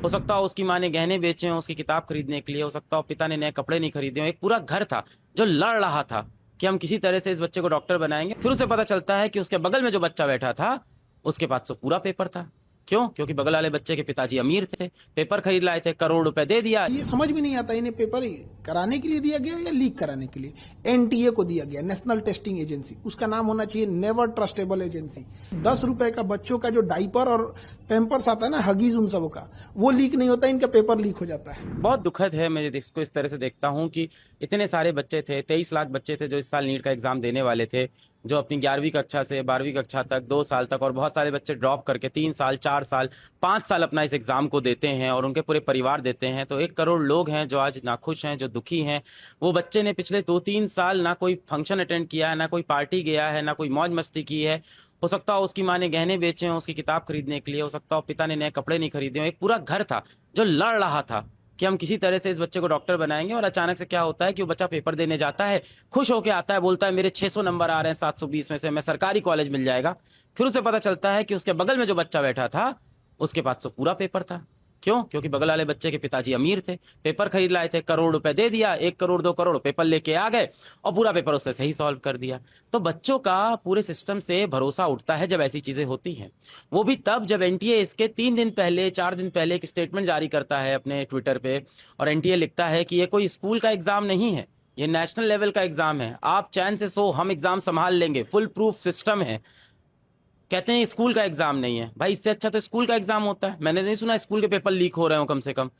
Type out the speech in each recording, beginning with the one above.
हो सकता हो उसकी माँ ने गहने बेचे हों उसकी किताब खरीदने के लिए, हो सकता हो पिता ने नए कपड़े नहीं खरीदे हों। एक पूरा घर था जो लड़ रहा था कि हम किसी तरह से इस बच्चे को डॉक्टर बनाएंगे। फिर उसे पता चलता है कि उसके बगल में जो बच्चा बैठा था उसके पास तो पूरा पेपर था। क्यों? क्योंकि बगल वाले बच्चे के पिताजी अमीर थे, पेपर खरीद लाए थे, करोड़ रुपए दे दिया। ये समझ में नहीं आता इन्हें पेपर कराने के लिए दिया गया या लीक कराने के लिए। एनटीए को दिया गया, नेशनल टेस्टिंग एजेंसी, उसका नाम होना चाहिए नेवर ट्रस्टेबल एजेंसी। 10 रुपए का बच्चों का जो डाइपर और पैम्पर्स आता है ना, हगीज उन सब का, वो लीक नहीं होता, इनका पेपर लीक हो जाता है। बहुत दुखद है। मैं इसको इस तरह से देखता हूँ कि इतने सारे बच्चे थे, 23 लाख बच्चे थे जो इस साल नीट का एग्जाम देने वाले थे, जो अपनी 11वीं कक्षा से 12वीं कक्षा तक 2 साल तक, और बहुत सारे बच्चे ड्रॉप करके 3 साल 4 साल 5 साल अपना इस एग्जाम को देते हैं और उनके पूरे परिवार देते हैं। तो 1 करोड़ लोग हैं जो आज नाखुश हैं, जो दुखी हैं। वो बच्चे ने पिछले 2-3 साल ना कोई फंक्शन अटेंड किया है, ना कोई पार्टी गया है, ना कोई मौज मस्ती की है। हो सकता हो उसकी माँ ने गहने बेचे हों उसकी किताब खरीदने के लिए, हो सकता हो पिता ने नए कपड़े नहीं खरीदे हों। एक पूरा घर था जो लड़ रहा था कि हम किसी तरह से इस बच्चे को डॉक्टर बनाएंगे। और अचानक से क्या होता है कि वो बच्चा पेपर देने जाता है, खुश होकर आता है, बोलता है मेरे 600 नंबर आ रहे हैं 720 में से, मैं सरकारी कॉलेज मिल जाएगा। फिर उसे पता चलता है कि उसके बगल में जो बच्चा बैठा था उसके पास तो पूरा पेपर था। क्यों? क्योंकि बगल वाले बच्चे के पिताजी अमीर थे, पेपर खरीद लाए थे, करोड़ रुपए दे दिया, 1 करोड़ 2 करोड़ पेपर लेके आ गए और पूरा पेपर उससे सही सॉल्व कर दिया। तो बच्चों का पूरे सिस्टम से भरोसा उठता है जब ऐसी चीजें होती हैं। वो भी तब जब एनटीए इसके 3 दिन पहले 4 दिन पहले एक स्टेटमेंट जारी करता है अपने ट्विटर पे, और एनटीए लिखता है कि ये कोई स्कूल का एग्जाम नहीं है, ये नेशनल लेवल का एग्जाम है, आप चैन से सो, हम एग्जाम संभाल लेंगे, फुल प्रूफ सिस्टम है। कहते हैं स्कूल का एग्जाम नहीं है। भाई इससे अच्छा तो स्कूल का एग्जाम होता है। मैंने नहीं सुना स्कूल के पेपर लीक हो रहे हो कम से कम।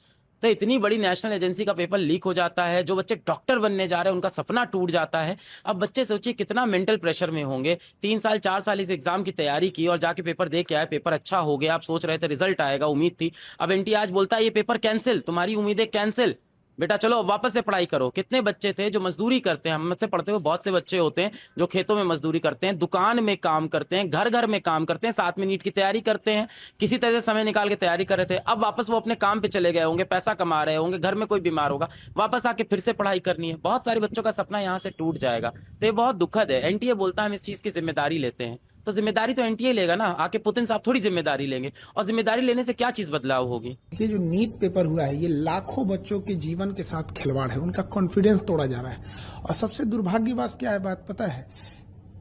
तो इतनी बड़ी नेशनल एजेंसी का पेपर लीक हो जाता है, जो बच्चे डॉक्टर बनने जा रहे हैं उनका सपना टूट जाता है। अब बच्चे सोचिए कितना मेंटल प्रेशर में होंगे। 3 साल 4 साल इस एग्जाम की तैयारी की और जाके पेपर दे के आए, पेपर अच्छा हो गया, आप सोच रहे थे रिजल्ट आएगा, उम्मीद थी। अब एनटीए आज बोलता है ये पेपर कैंसिल, तुम्हारी उम्मीदें कैंसिल, बेटा चलो वापस से पढ़ाई करो। कितने बच्चे थे जो मजदूरी करते हैं, हम से पढ़ते हुए बहुत से बच्चे होते हैं जो खेतों में मजदूरी करते हैं, दुकान में काम करते हैं, घर घर में काम करते हैं, साथ में नीट की तैयारी करते हैं, किसी तरह से समय निकाल के तैयारी कर रहे थे। अब वापस वो अपने काम पे चले गए होंगे, पैसा कमा रहे होंगे, घर में कोई बीमार होगा, वापस आके फिर से पढ़ाई करनी है। बहुत सारे बच्चों का सपना यहाँ से टूट जाएगा। तो ये बहुत दुखद है। एनटीए बोलता है हम इस चीज की जिम्मेदारी लेते हैं, तो जिम्मेदारी तो एनटीए लेगा ना, आके पुतिन साहब थोड़ी जिम्मेदारी लेंगे। और जिम्मेदारी लेने से क्या चीज बदलाव होगी? ये जो नीट पेपर हुआ है, ये लाखों बच्चों के जीवन के साथ खिलवाड़ है, उनका कॉन्फिडेंस तोड़ा जा रहा है। और सबसे दुर्भाग्यवश क्या है बात पता है,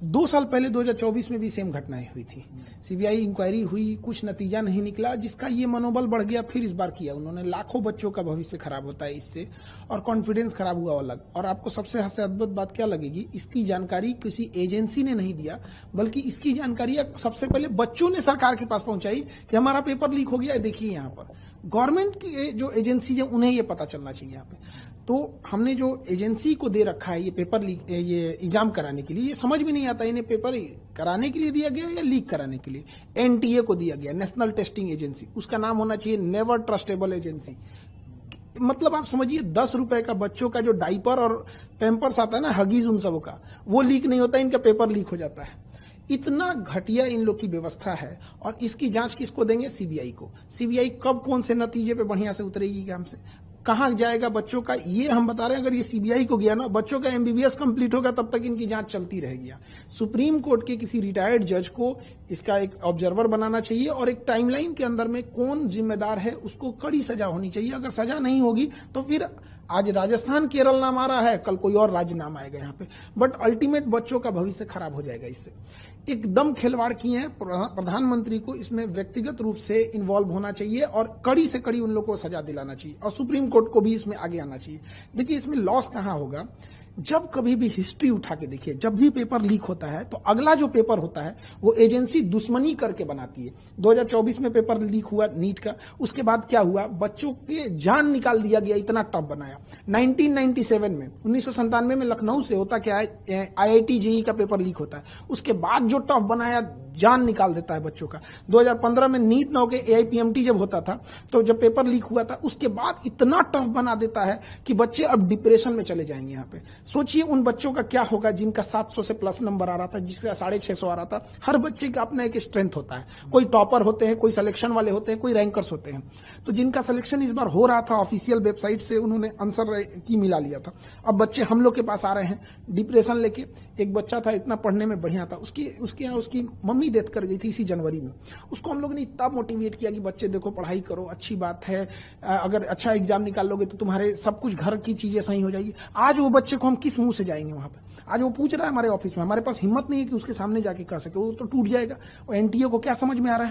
2 साल पहले 2024 में भी सेम घटनाएं हुई थी। सीबीआई इंक्वायरी हुई, कुछ नतीजा नहीं निकला, जिसका ये मनोबल बढ़ गया। फिर इस बार किया उन्होंने, लाखों बच्चों का भविष्य खराब होता है इससे, और कॉन्फिडेंस खराब हुआ अलग। और आपको सबसे अद्भुत बात क्या लगेगी, इसकी जानकारी किसी एजेंसी ने नहीं दिया, बल्कि इसकी जानकारी सबसे पहले बच्चों ने सरकार के पास पहुंचाई कि हमारा पेपर लीक हो गया, देखिए यहाँ पर। गवर्नमेंट की जो एजेंसी है उन्हें ये पता चलना चाहिए यहाँ पे। तो हमने जो एजेंसी को दे रखा है ये पेपर लीक, ये एग्जाम कराने के लिए, ये समझ में नहीं आता इन्हें पेपर कराने के लिए दिया गया या लीक कराने के लिए। एनटीए को दिया गया, नेशनल टेस्टिंग एजेंसी, उसका नाम होना चाहिए नेवर ट्रस्टेबल एजेंसी। मतलब आप समझिए 10 रुपए का बच्चों का जो डाइपर और पैम्पर्स आता है ना, हगीज उन सब का, वो लीक नहीं होता, इनका पेपर लीक हो जाता है। इतना घटिया इन लोग की व्यवस्था है। और इसकी जांच किसको देंगे? सीबीआई को। सीबीआई कब कौन से नतीजे पे बढ़िया से उतरेगी काम से, कहां जाएगा बच्चों का, ये हम बता रहे हैं। अगर ये सीबीआई को गया ना, बच्चों का एमबीबीएस कंप्लीट होगा, तब तक इनकी जांच चलती रहेगी। सुप्रीम कोर्ट के किसी रिटायर्ड जज को इसका एक ऑब्जर्वर बनाना चाहिए, और एक टाइमलाइन के अंदर में कौन जिम्मेदार है उसको कड़ी सजा होनी चाहिए। अगर सजा नहीं होगी तो फिर आज राजस्थान केरल नाम आ रहा है, कल कोई और राज्य नाम आएगा यहाँ पे, बट अल्टीमेट बच्चों का भविष्य खराब हो जाएगा इससे। एकदम खिलवाड़ किए हैं। प्रधानमंत्री को इसमें व्यक्तिगत रूप से इन्वॉल्व होना चाहिए और कड़ी से कड़ी उन लोगों को सजा दिलाना चाहिए, और सुप्रीम कोर्ट को भी इसमें आगे आना चाहिए। देखिए इसमें लॉस कहां होगा, जब कभी भी हिस्ट्री उठा के देखिए, जब भी पेपर लीक होता है तो अगला जो पेपर होता है वो एजेंसी दुश्मनी करके बनाती है। 2024 में पेपर लीक हुआ नीट का, उसके बाद क्या हुआ, बच्चों के जान निकाल दिया गया, इतना टफ बनाया। 1997 में 1997 में लखनऊ से होता क्या है, आईआईटी जेईई का पेपर लीक होता है, उसके बाद जो टफ बनाया, जान निकाल देता है बच्चों का। 2015 में नीट ना होके एआईपीएमटी जब होता था, तो जब पेपर लीक हुआ था उसके बाद इतना टफ बना देता है कि बच्चे अब डिप्रेशन में चले जाएंगे यहाँ पे। सोचिए उन बच्चों का क्या होगा जिनका 700 से प्लस नंबर आ रहा था, जिसका 650 आ रहा था। हर बच्चे का अपना एक स्ट्रेंथ होता है, कोई टॉपर होते हैं, कोई सिलेक्शन वाले होते हैं, कोई रैंकर्स होते हैं। तो जिनका सिलेक्शन इस बार हो रहा था ऑफिशियल वेबसाइट से, उन्होंने आंसर की मिला लिया था। अब बच्चे हम लोग के पास आ रहे हैं डिप्रेशन लेके। एक बच्चा था इतना पढ़ने में बढ़िया था, उसकी मम्मी डेथ कर गई थी इसी जनवरी में। उसको हम लोग ने इतना मोटिवेट किया कि बच्चे देखो पढ़ाई करो, अच्छी बात है, अगर अच्छा एग्जाम निकाल लोगे तो तुम्हारे सब कुछ घर की चीजें सही हो जाएगी। आज वो बच्चे को हम किस मुंह से जाएंगे वहां पे? आज वो पूछ रहा है हमारे ऑफिस में, हमारे पास हिम्मत नहीं है कि उसके सामने जाके कह सके, वो तो टूट जाएगा। और एनटीए को क्या समझ में आ रहा है